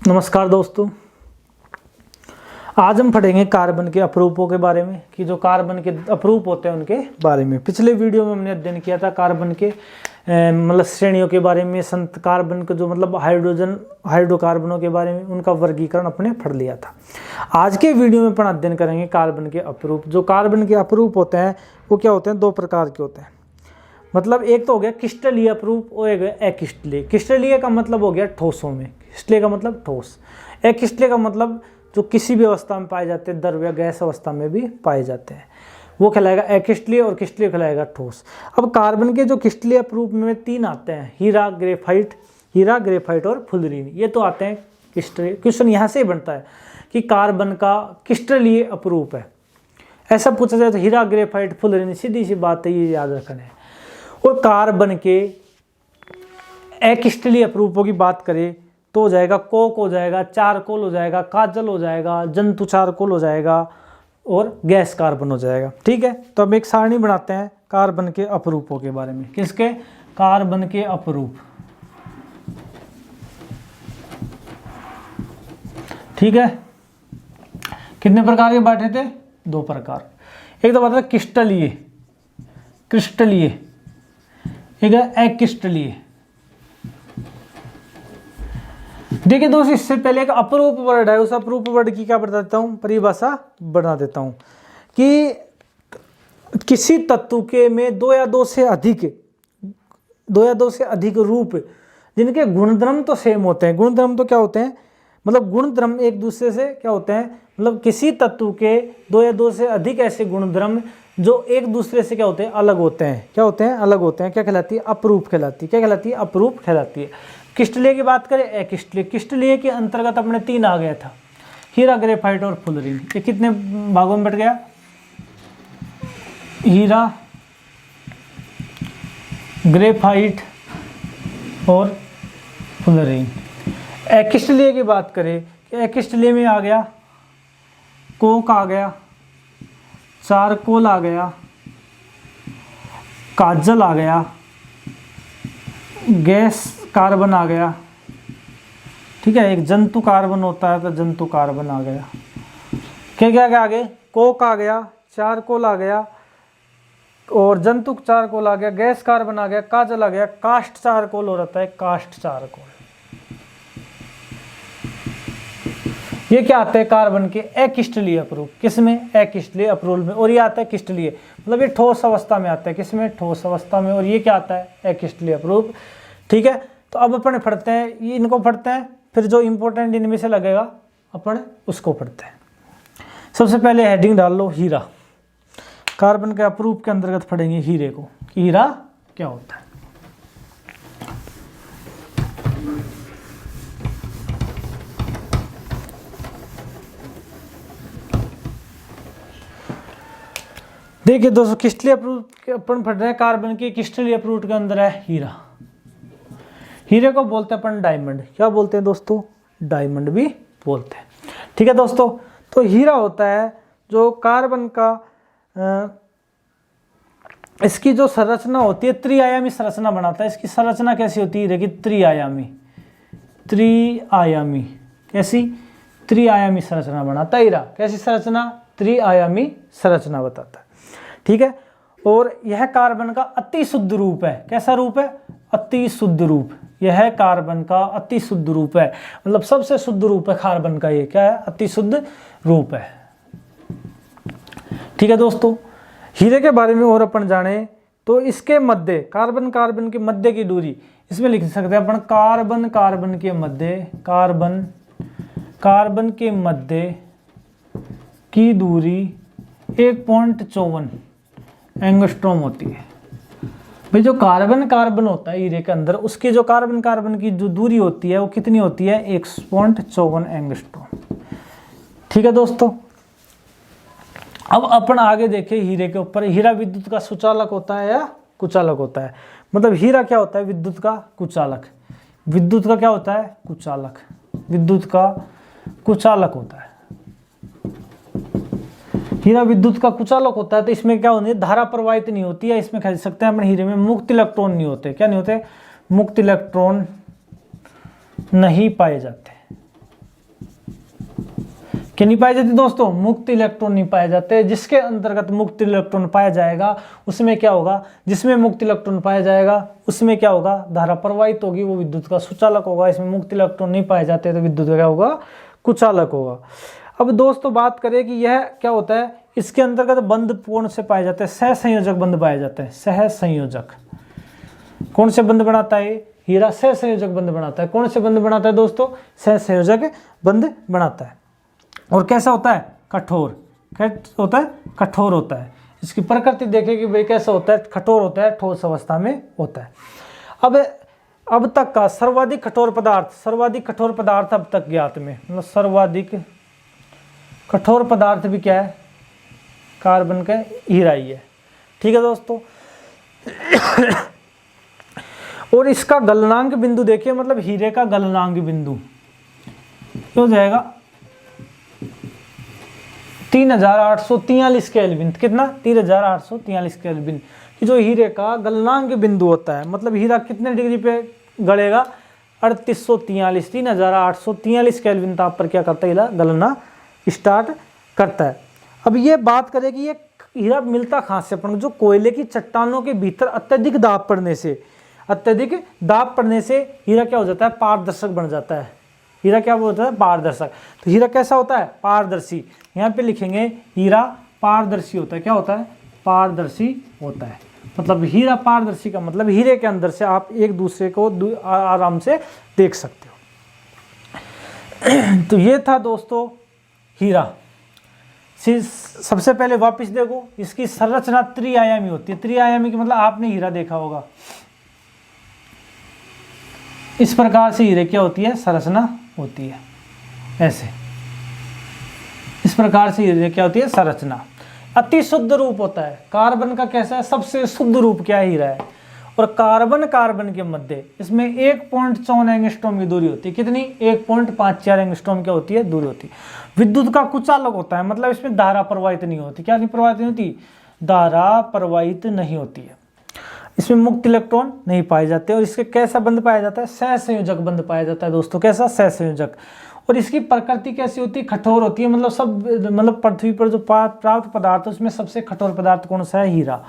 नमस्कार दोस्तों, आज हम पढ़ेंगे कार्बन के अपरूपों के बारे में कि जो कार्बन के अपरूप होते हैं उनके बारे में। पिछले वीडियो में हमने अध्ययन किया था कार्बन के मतलब श्रेणियों के बारे में, संत कार्बन के जो मतलब हाइड्रोकार्बनों के बारे में, उनका वर्गीकरण अपने पढ़ लिया था। आज के वीडियो में अपन अध्ययन करेंगे कार्बन के अपरूप। जो कार्बन के अपरूप होते हैं वो क्या होते हैं, दो प्रकार के होते हैं। मतलब एक तो हो गया क्रिस्टलीय अपरूप और एक अक्रिस्टलीय। क्रिस्टलीय का मतलब हो गया ठोसों में, क्रिस्टलीय का मतलब ठोस, अक्रिस्टलीय का मतलब जो किसी भी अवस्था में पाए जाते हैं, द्रव या गैस अवस्था में भी पाए जाते हैं, वो कहलाएगा अक्रिस्टलीय, और क्रिस्टलीय कहलाएगा ठोस। अब कार्बन के जो क्रिस्टलीय अपरूप में तीन आते हैं, हीरा, ग्रेफाइट और फुलरीन। ये तो आते हैं क्रिस्टलीय। क्वेश्चन यहाँ से ही बनता है कि कार्बन का क्रिस्टलीय अपरूप है, ऐसा पूछा जाए तो हीरा, ग्रेफाइट, फुलरीन, सीधी सी बात है, ये याद रखना है। और कार्बन के अक्रिस्टलीय अपरूपों की बात करें तो हो जाएगा कोक, हो जाएगा चारकोल, हो जाएगा काजल, हो जाएगा जंतु चारकोल, हो जाएगा और गैस कार्बन हो जाएगा। ठीक है, तो अब एक सारणी बनाते हैं कार्बन के अपरूपों के बारे में। किसके? कार्बन के अपरूप। ठीक है, कितने प्रकार के बांटे थे? दो प्रकार। एक तो बात है क्रिस्टलीय, एक है अक्रिस्टलीय। देखिए दोस्तों, इससे पहले एक अपरूप वर्ड है, उस अपरूप वर्ड की क्या बता देता हूं, परिभाषा बना देता हूं कि किसी तत्व के में दो या दो से अधिक रूप जिनके गुणधर्म तो सेम होते हैं। गुणधर्म तो क्या होते हैं, मतलब गुणधर्म एक दूसरे से क्या होते हैं, मतलब किसी तत्व के दो या दो से अधिक ऐसे गुणधर्म जो एक दूसरे से क्या होते हैं, अलग होते हैं। क्या होते हैं? अलग होते हैं। क्या कहलाती है? अपरूप कहलाती है। क्या कहलाती है? अपरूप कहलाती है। क्रिस्टलीय की बात करें, अक्रिस्टलीय। क्रिस्टलीय के अंतर्गत अपने तीन आ गया था, हीरा, ग्रेफाइट और फुलरीन। ये कितने भागों में बट गया? हीरा, ग्रेफाइट और फुलरीन। अक्रिस्टलीय की बात करें, अक्रिस्टलीय में आ गया कोक, आ गया चारकोल, आ गया काजल, आ गया गैस कार्बन, आ गया। ठीक है, एक जंतु कार्बन होता है तो जंतु कार्बन आ गया। क्या क्या क्या आगे? कोक आ गया, चारकोल आ गया और जंतु चारकोल आ गया, गैस कार्बन आ गया, काजल आ गया, कास्ट चारकोल हो जाता है, कास्ट चारकोल। ये क्या आता है? कार्बन के अक्रिस्टलीय अपरूप। किसमें? अक्रिस्टलीय अपरूप में। और ये आता है क्रिस्टलीय, मतलब ये ठोस अवस्था में आता है। किसमें? ठोस अवस्था में। और ये क्या आता है? अक्रिस्टलीय अपरूप। ठीक है, तो अब अपन पढ़ते हैं, ये इनको पढ़ते हैं, फिर जो इंपॉर्टेंट इनमें से लगेगा अपन उसको पढ़ते हैं। सबसे पहले हेडिंग डाल लो हीरा। कार्बन के अपरूप के अंतर्गत पढ़ेंगे हीरे को कि हीरा क्या होता है। देखिए दोस्तों, क्रिस्टलीय अपरूप अपन पढ़ रहे हैं। कार्बन के क्रिस्टलीय अपरूप के अंदर है हीरा। हीरे को बोलते हैं अपन डायमंड। क्या बोलते हैं दोस्तों? डायमंड भी बोलते हैं। ठीक है दोस्तों, तो हीरा होता है जो कार्बन का इसकी जो संरचना होती है, त्रिआयामी संरचना बनाता है। इसकी संरचना कैसी होती है? देखिए त्रिआयामी कैसी? त्रिआयामी संरचना बनाता है हीरा। कैसी संरचना? त्रिआयामी संरचना बताता है। ठीक है, और यह कार्बन का अति शुद्ध रूप है। कैसा रूप है? अति शुद्ध रूप। यह कार्बन का अति शुद्ध रूप है, मतलब सबसे शुद्ध रूप है कार्बन का। ये क्या है? अति शुद्ध रूप है। ठीक है दोस्तों, हीरे के बारे में और अपन जाने तो इसके मध्य कार्बन के मध्य की दूरी, इसमें लिख सकते हैं अपन कार्बन के मध्य की दूरी 1.54 एंगस्ट्रॉम होती है। भाई जो कार्बन होता है हीरे के अंदर, उसकी जो कार्बन की जो दूरी होती है वो कितनी होती है? 1.54 एंगस्ट्रॉम। ठीक है दोस्तों, अब अपन आगे देखें हीरे के ऊपर। हीरा विद्युत का सुचालक होता है या कुचालक होता है? मतलब हीरा क्या होता है? विद्युत का कुचालक। विद्युत का क्या होता है? कुचालक। विद्युत का कुचालक होता है। हीरा विद्युत का कुचालक होता है, तो इसमें क्या होती है? धारा प्रवाहित नहीं होती है। इसमें कह सकते हैं अपन हीरे में मुक्त इलेक्ट्रॉन नहीं होते। क्या नहीं होते? मुक्त इलेक्ट्रॉन नहीं पाए जाते। क्या नहीं पाए जाते दोस्तों? मुक्त इलेक्ट्रॉन नहीं पाए जाते। जिसके अंतर्गत मुक्त इलेक्ट्रॉन पाया जाएगा उसमें क्या होगा? जिसमें मुक्त इलेक्ट्रॉन पाया जाएगा उसमें क्या होगा? धारा प्रवाहित होगी, वो विद्युत का सुचालक होगा। इसमें मुक्त इलेक्ट्रॉन नहीं पाए जाते तो विद्युत का क्या होगा? कुचालक होगा। अब दोस्तों बात करें कि यह क्या होता है, इसके अंतर्गत बंध कौन से पाए जाते हैं? सहसंयोजक बंध पाए जाते हैं। सहसंयोजक कौन से बंध बनाता है? हीरा सहसंयोजक बंध बनाता है। कौन से बंध बनाता है दोस्तों? सहसंयोजक बंध बनाता है। और कैसा होता है? कठोर। कैसा होता है? कठोर होता है। इसकी प्रकृति देखें कि भाई कैसा होता है? कठोर होता है, ठोस अवस्था में होता है। अब तक का सर्वाधिक कठोर पदार्थ अब तक ज्ञात में, मतलब सर्वाधिक कठोर पदार्थ भी क्या है? कार्बन का हीरा ही है। ठीक है दोस्तों। और इसका गलनांक बिंदु देखिए, मतलब हीरे का गलनांक बिंदु क्या हो जाएगा? 3843 केल्विन। कितना? 3843 केल्विन कि जो हीरे का गलनांक बिंदु होता है, मतलब हीरा कितने डिग्री पे गलेगा? 3843 3843 केल्विन ताप पर क्या करता है? हीरा गलना स्टार्ट करता है। अब ये बात करें कि ये हीरा मिलता कहाँ से अपन? जो कोयले की चट्टानों के भीतर अत्यधिक दाब पड़ने से हीरा क्या हो जाता है? पारदर्शक बन जाता है। हीरा क्या होता है? पारदर्शक। तो हीरा कैसा होता है? पारदर्शी। यहाँ पे लिखेंगे हीरा पारदर्शी होता है। क्या होता है? पारदर्शी होता है। मतलब हीरा पारदर्शी का मतलब हीरे के अंदर से आप एक दूसरे को आराम से देख सकते हो। तो ये था दोस्तों हीरा। सबसे पहले वापस देखो, इसकी संरचना त्रिआयामी होती है। त्रिआयामी की मतलब आपने हीरा देखा होगा, इस प्रकार से हीरे क्या होती है? संरचना होती है ऐसे। इस प्रकार से हीरे क्या होती है? संरचना। अति शुद्ध रूप होता है कार्बन का। कैसा है? सबसे शुद्ध रूप क्या है? हीरा है। और कार्बन के मध्य इसमें 1.54 एंगस्ट्रॉम की दूरी होती है। कितनी? 1.54 एंगस्ट्रॉम क्या होती है? दूरी होती है। विद्युत का कुचालक होता है, मतलब इसमें धारा प्रवाहित नहीं होती। क्या नहीं प्रवाहित नहीं होती? धारा प्रवाहित नहीं होती है। इसमें मुक्त इलेक्ट्रॉन नहीं पाए जाते। और इसके कैसा बंध पाया जाता है? सहसंयोजक बंध पाया जाता है दोस्तों। कैसा? सहसंयोजक। और इसकी प्रकृति कैसी होती है? कठोर होती है। मतलब पृथ्वी पर जो प्राप्त पदार्थ है उसमें सबसे कठोर पदार्थ कौन सा है? हीरा।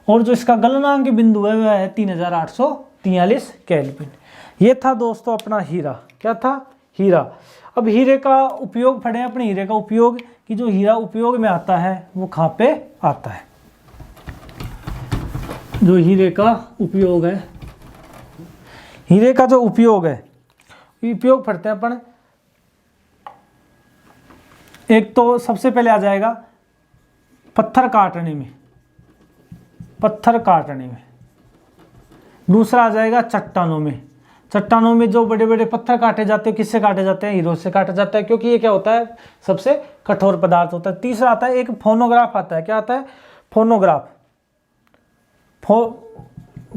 और जो इसका गलनांक बिंदु है वह है 3843 केल्विन। ये था दोस्तों अपना हीरा। क्या था? हीरा। अब हीरे का उपयोग पढ़े अपने। हीरे का उपयोग कि जो हीरा उपयोग में आता है वो कहाँ पे आता है? जो हीरे का उपयोग है, हीरे का जो उपयोग है, उपयोग पढ़ते हैं अपन। एक तो सबसे पहले आ जाएगा पत्थर काटने में। दूसरा आ जाएगा चट्टानों में जो बड़े बड़े पत्थर काटे जाते हैं, किससे काटे जाते हैं? हीरो से काटा जाता है, क्योंकि ये क्या होता है? सबसे कठोर पदार्थ होता है। तीसरा आता है एक फोनोग्राफ आता है। क्या आता है?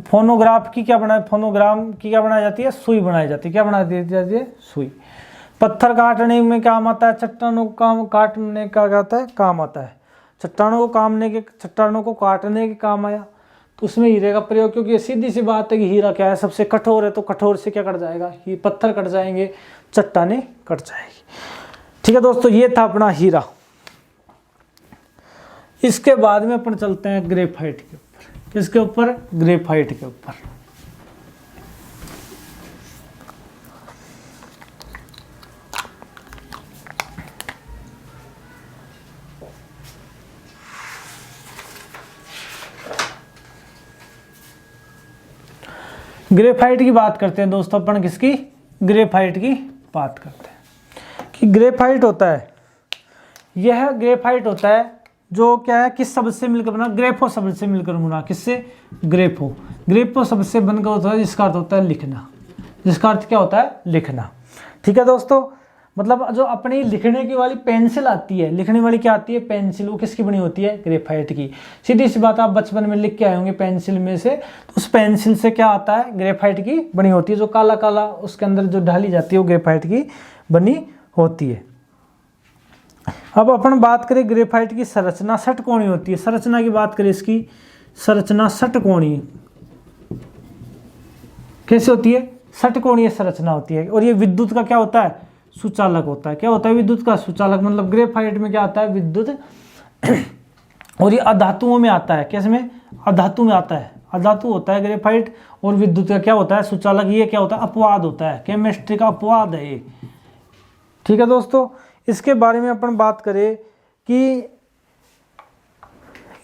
फोनोग्राफ की क्या बनाई जाती है? सुई बनाई जाती है। क्या बनाई जाती है? सुई। पत्थर काटने में काम आता है, चट्टानों को काटने का काम आता है। चट्टानों को काटने के काम आया तो उसमें हीरे का प्रयोग, क्योंकि सीधी सी बात है कि हीरा क्या है? सबसे कठोर है। तो कठोर से क्या कट जाएगा? ये पत्थर कट जाएंगे, चट्टानें कट जाएगी। ठीक है दोस्तों, ये था अपना हीरा। इसके बाद में अपन चलते हैं ग्रेफाइट के ऊपर। किसके ऊपर? ग्रेफाइट के ऊपर। ग्रेफाइट की बात करते हैं दोस्तों अपन। किसकी? ग्रेफाइट की बात करते हैं कि ग्रेफाइट होता है, यह ग्रेफाइट होता है जो क्या है? किस शब्द से मिलकर बना? ग्रेफो शब्द से मिलकर बना। किससे? ग्रेफो शब्द से बनकर होता है, जिसका अर्थ होता है लिखना। जिसका अर्थ क्या होता है? लिखना। ठीक है दोस्तों, मतलब जो अपनी लिखने की वाली पेंसिल आती है, लिखने वाली क्या आती है? पेंसिल। वो किसकी बनी होती है? ग्रेफाइट की। सीधी सी बात, आप बचपन में लिख के आए होंगे पेंसिल में से, तो उस पेंसिल से क्या आता है? ग्रेफाइट की बनी होती है। जो काला काला उसके अंदर जो ढाली जाती है वो ग्रेफाइट की बनी होती है। अब अपन बात करें ग्रेफाइट की संरचना षटकोणीय होती है। संरचना की बात करें, इसकी संरचना षटकोणीय कैसे होती है? षटकोणीय संरचना होती है। और ये विद्युत का क्या होता है? सुचालक होता है। क्या होता है? विद्युत का सुचालक। मतलब ग्रेफाइट में क्या आता है? विद्युत। और ये अधातुओं में आता है। कैसे में? अधातु में आता है। अधातु होता है ग्रेफाइट, और विद्युत का क्या होता है? सुचालक। ये क्या होता है? अपवाद होता है, केमिस्ट्री का अपवाद है ये। ठीक है दोस्तों, इसके बारे में अपन बात करें कि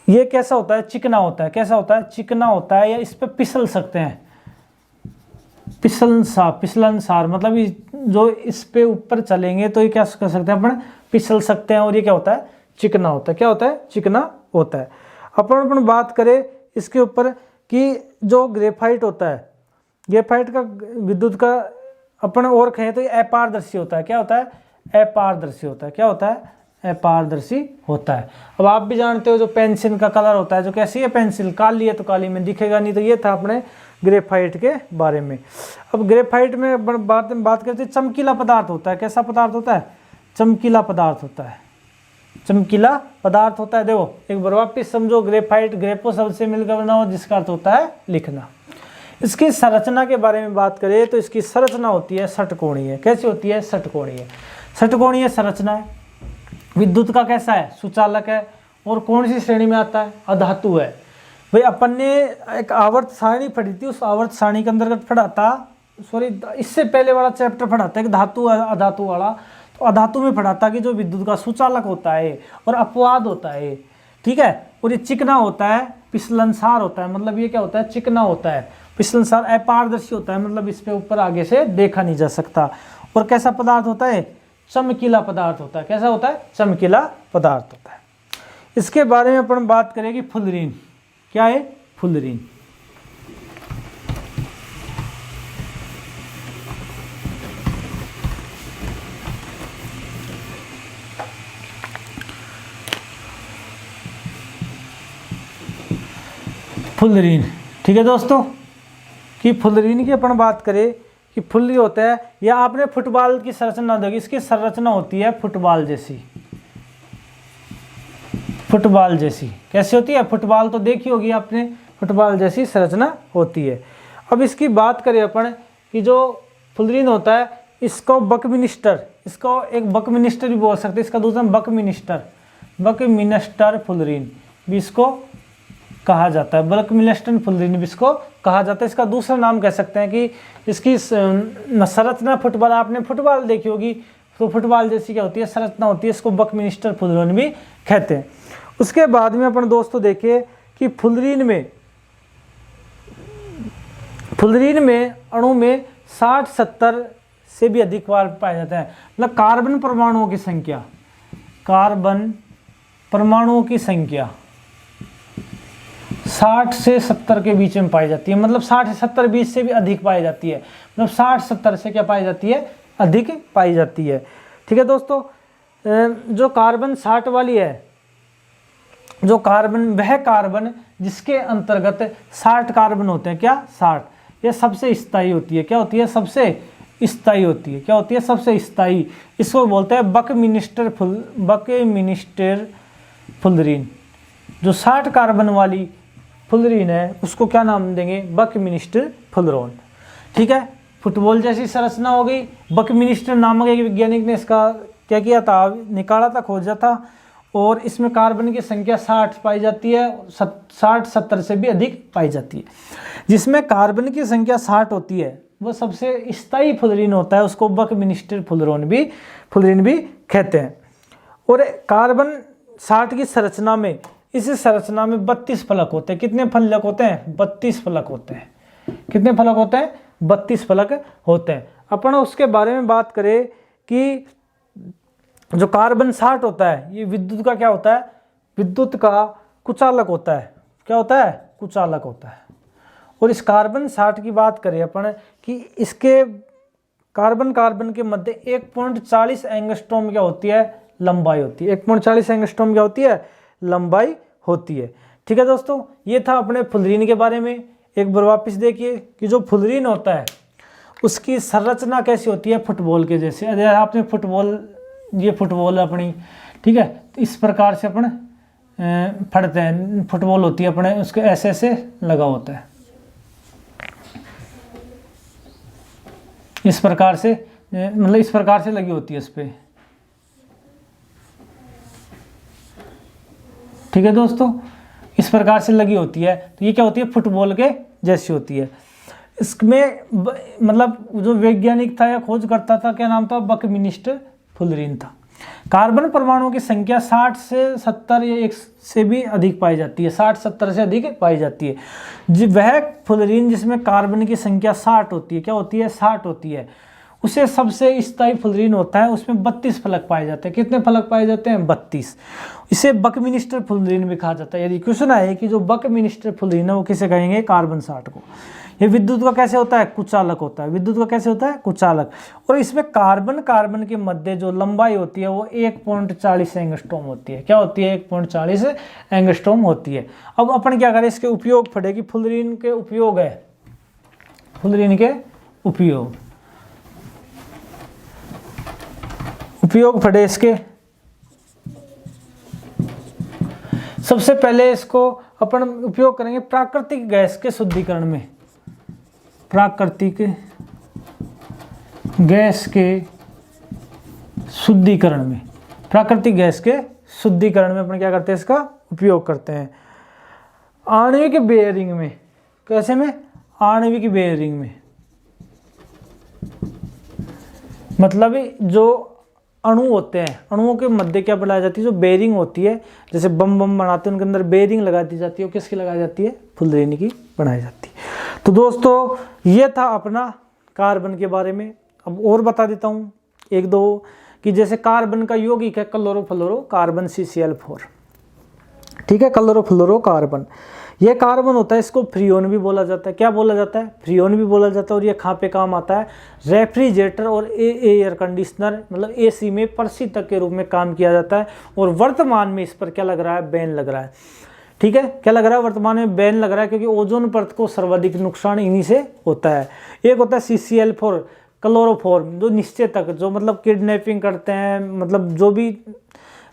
ये कैसा होता है? चिकना होता है। कैसा होता है? चिकना होता है, या इस पे फिसल सकते हैं। फिसलनसार मतलब जो इस पे ऊपर चलेंगे तो ये क्या कर सकते हैं? अपन फिसल सकते हैं। और ये क्या होता है? चिकना होता है। क्या होता है? चिकना होता है। अपन बात करें इसके ऊपर कि जो ग्रेफाइट होता है, ग्रेफाइट का विद्युत का अपन और कहें तो ये अपारदर्शी होता है। क्या होता है? अपारदर्शी होता है। क्या होता है? अपारदर्शी होता है। अब आप भी जानते हो जो पेंसिल का कलर होता है, जो कैसी है पेंसिल, काली है तो काली में दिखेगा नहीं। तो ये था अपने ग्रेफाइट के बारे में। अब ग्रेफाइट में बात करते हैं, चमकीला पदार्थ होता है। कैसा पदार्थ होता है? चमकीला पदार्थ होता है। चमकीला पदार्थ होता है। देखो एक बार वापिस समझो, ग्रेफाइट ग्रेफो शब्द से मिलकर बना हो, जिसका अर्थ होता है लिखना। इसकी संरचना के बारे में बात करें तो इसकी संरचना होती है षटकोणीय। कैसी होती है? षटकोणीय। षटकोणीय संरचना है। विद्युत का कैसा है? सुचालक है। और कौन सी श्रेणी में आता है? अधातु है। भाई अपन ने एक आवर्त सारणी पढ़ी थी, उस आवर्त सारणी के अंतर्गत पढ़ा था, सॉरी इससे पहले वाला चैप्टर पढ़ा था, एक धातु अधातु वाला। तो अधातु में पढ़ा था कि जो विद्युत का सुचालक होता है और अपवाद होता है, ठीक है, और ये चिकना होता है, फिसलनसार होता है। मतलब ये क्या होता है? चिकना होता है, फिसलनसार, अपारदर्शी होता है। मतलब इस पे ऊपर आगे से देखा नहीं जा सकता। और कैसा पदार्थ होता है? चमकीला पदार्थ होता है। कैसा होता है? चमकीला पदार्थ होता है। इसके बारे में अपन बात करेंगे फुलरीन। क्या है? फुलरीन। फुलरीन, ठीक है दोस्तों, कि फुलरीन की अपन बात करें कि फुल्ली होता है, या आपने फुटबॉल की संरचना देखी, इसकी संरचना होती है फुटबॉल जैसी। फुटबॉल जैसी कैसी होती है? फुटबॉल तो देखी होगी आपने, फुटबॉल जैसी संरचना होती है। अब इसकी बात करें अपन कि जो फुलरीन होता है, इसको बकमिनिस्टर, इसको एक बकमिनिस्टर भी बोल सकते हैं, इसका दूसरा बकमिनिस्टर, बकमिनिस्टर फुलरीन भी इसको कहा जाता है। बकमिनिस्टर फुलरीन भी इसको कहा जाता है। इसका दूसरा नाम कह सकते हैं कि इसकी संरचना फुटबॉल, आपने फुटबॉल देखी होगी तो फुटबॉल जैसी क्या होती है? संरचना होती है। इसको बकमिनिस्टर फुलरीन भी कहते हैं। उसके बाद में अपन दोस्तों देखिए कि फुलरीन में अणु में 60-70 से भी अधिक बार पाए जाते हैं। मतलब कार्बन परमाणुओं की संख्या, कार्बन परमाणुओं की संख्या 60 से 70 के बीच में पाई जाती है। मतलब 60 से 70, 20 से भी अधिक पाई जाती है। मतलब 60-70 से क्या पाई जाती है? अधिक पाई जाती है। ठीक है दोस्तों, जो कार्बन 60 वाली है, जो कार्बन, वह कार्बन जिसके अंतर्गत 60 कार्बन होते हैं, क्या 60, ये सबसे स्थायी होती है। क्या होती है? सबसे स्थायी होती है। क्या होती है? सबसे स्थायी। इसको बोलते हैं बकमिनिस्टर फुलरीन। जो 60 कार्बन वाली फुलरीन है उसको क्या नाम देंगे? बकमिनिस्टर फुलरोन। ठीक है, फुटबॉल जैसी संरचना हो गई। बकमिनिस्टर नामक एक वैज्ञानिक ने इसका क्या किया था? निकाला था, खोजा था। और इसमें कार्बन की संख्या 60 पाई जाती है, 60-70 से भी अधिक पाई जाती है। जिसमें कार्बन की संख्या 60 होती है वो सबसे स्थायी फुलरीन होता है, उसको बकमिनिस्टर फुलरीन भी कहते हैं। और कार्बन 60 की संरचना में, इस संरचना में 32 फलक होते हैं। कितने फलक होते हैं? 32 फलक होते हैं। कितने फलक होते हैं? 32 फलक होते हैं। अपन उसके बारे में बात करें कि जो कार्बन 60 होता है, ये विद्युत का क्या होता है? विद्युत का कुचालक होता है। क्या होता है? कुचालक होता है। और इस कार्बन 60 की बात करें अपन कि इसके कार्बन के मध्य 1.40 एंगस्ट्रॉम क्या होती है? लंबाई होती है। 1.40 एंगस्ट्रॉम क्या होती है? लंबाई होती है। ठीक है दोस्तों, ये था अपने फुलरीन के बारे में। एक बार वापस देखिए कि जो फुलरीन होता है उसकी संरचना कैसी होती है? फुटबॉल के जैसे। अगर आपने फुटबॉल, ये फुटबॉल अपनी, ठीक है, तो इस प्रकार से अपन फटते हैं। फुटबॉल होती है अपने, उसके ऐसे ऐसे लगा होता है, इस प्रकार से मतलब इस प्रकार से लगी होती है इस पे। ठीक है दोस्तों, इस प्रकार से लगी होती है। तो ये क्या होती है, फुटबॉल के जैसी होती है। इसमें मतलब जो वैज्ञानिक था या खोज करता था, क्या नाम था, बकमिनिस्टर फुलरिन था। कार्बन परमाणुओं की संख्या 60 से 70 या 1 से भी अधिक पाई जाती है, 60-70 से अधिक पाई जाती है। वह फुलरिन जिसमें कार्बन की संख्या 60 होती है, क्या होती है, 60 होती है, उसे सबसे स्थायी फुलरिन होता है। उसमें 32 फलक पाए जाते हैं। कितने फलक पाए जाते हैं, 32। इसे बकमिनिस्टर फुलरिन भी कहा जाता है। यदि क्वेश्चन आए कि जो बकमिनिस्टर फुलरिन है वो किसे कहेंगे, कार्बन 60 को। ये विद्युत का कैसे होता है, कुचालक होता है। विद्युत का कैसे होता है, कुचालक। और इसमें कार्बन के मध्य जो लंबाई होती है वो 1.40 एंगस्ट्रॉम होती है। क्या होती है, 1.40 एंगस्ट्रॉम होती है। अब अपन क्या करें, इसके उपयोग पढ़े कि फुलरिन के उपयोग है, फुलरिन के उपयोग पढ़े इसके। सबसे पहले इसको अपन उपयोग करेंगे प्राकृतिक गैस के शुद्धिकरण में। प्राकृतिक गैस के शुद्धिकरण में, प्राकृतिक गैस के शुद्धिकरण में अपन क्या करते हैं, इसका उपयोग करते हैं। आणविक बेयरिंग में, कैसे में, आणविक बेयरिंग में, मतलब जो अणु होते हैं, अणुओं के मध्य क्या बनाई जाती है, जो बेयरिंग होती है, जैसे बम बनाते हैं उनके अंदर बेयरिंग लगा दी जाती है। किसकी लगाई जाती है, फुलरिन की बनाई जाती है। तो दोस्तों ये था अपना कार्बन के बारे में। अब और बता देता हूँ 1-2 कि जैसे कार्बन का यौगिक है क्लोरोफ्लोरो कार्बन CCl4। ठीक है, क्लोरोफ्लोरो कार्बन, ये कार्बन होता है, इसको फ्रियोन भी बोला जाता है। क्या बोला जाता है, फ्रियोन भी बोला जाता है। और ये कहाँ पे काम आता है, रेफ्रिजरेटर और एयर कंडीशनर, मतलब AC में प्रशीतक के रूप में काम किया जाता है। और वर्तमान में इस पर क्या लग रहा है, बैन लग रहा है। ठीक है, क्या लग रहा है, वर्तमान में बैन लग रहा है, क्योंकि ओजोन परत को सर्वाधिक नुकसान इन्हीं से होता है। एक होता है CCl4 क्लोरोफॉर्म, जो निश्चेतक, जो मतलब किडनैपिंग करते हैं, मतलब जो भी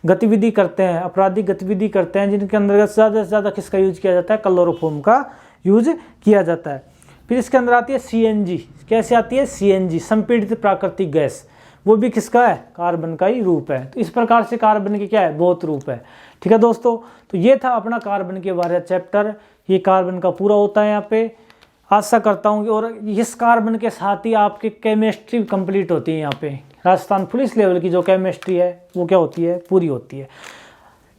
गतिविधि करते हैं, आपराधिक गतिविधि करते हैं, जिनके अंदर ज़्यादा से ज़्यादा किसका यूज किया जाता है, क्लोरोफॉर्म का यूज किया जाता है। फिर इसके अंदर आती है CNG। कैसे आती है, CNG संपीड़ित प्राकृतिक गैस, वो भी किसका है, कार्बन का ही रूप है। तो इस प्रकार से कार्बन के क्या है, बहुत रूप है। ठीक है दोस्तों, तो ये था अपना कार्बन के बारे में चैप्टर। ये कार्बन का पूरा होता है यहाँ पे। आशा करता हूँ कि, और इस कार्बन के साथ ही आपकी केमिस्ट्री कंप्लीट होती है। यहाँ पे राजस्थान पुलिस लेवल की जो केमिस्ट्री है वो क्या होती है, पूरी होती है।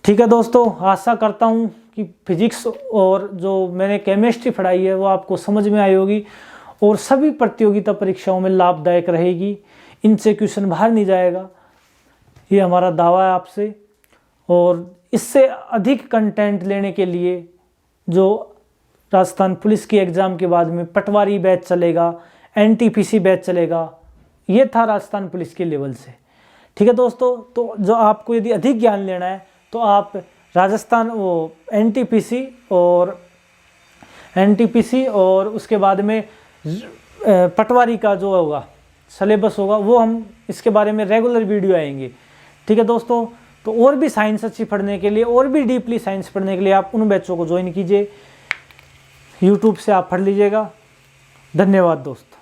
ठीक है दोस्तों, आशा करता हूँ कि फिजिक्स और जो मैंने केमिस्ट्री पढ़ाई है वो आपको समझ में आई होगी और सभी प्रतियोगिता परीक्षाओं में लाभदायक रहेगी। इनसे क्वेश्चन बाहर नहीं जाएगा, ये हमारा दावा है आपसे। और इससे अधिक कंटेंट लेने के लिए जो राजस्थान पुलिस की एग्ज़ाम के बाद में पटवारी बैच चलेगा, NTPC बैच चलेगा, ये था राजस्थान पुलिस के लेवल से। ठीक है दोस्तों, तो जो आपको यदि अधिक ज्ञान लेना है तो आप राजस्थान वो NTPC और उसके बाद में पटवारी का जो होगा सिलेबस होगा, वो हम इसके बारे में रेगुलर वीडियो आएंगे। ठीक है दोस्तों, तो और भी साइंस अच्छी पढ़ने के लिए, और भी डीपली साइंस पढ़ने के लिए आप उन बैचों को ज्वाइन कीजिए। YouTube से आप पढ़ लीजिएगा। धन्यवाद दोस्तों।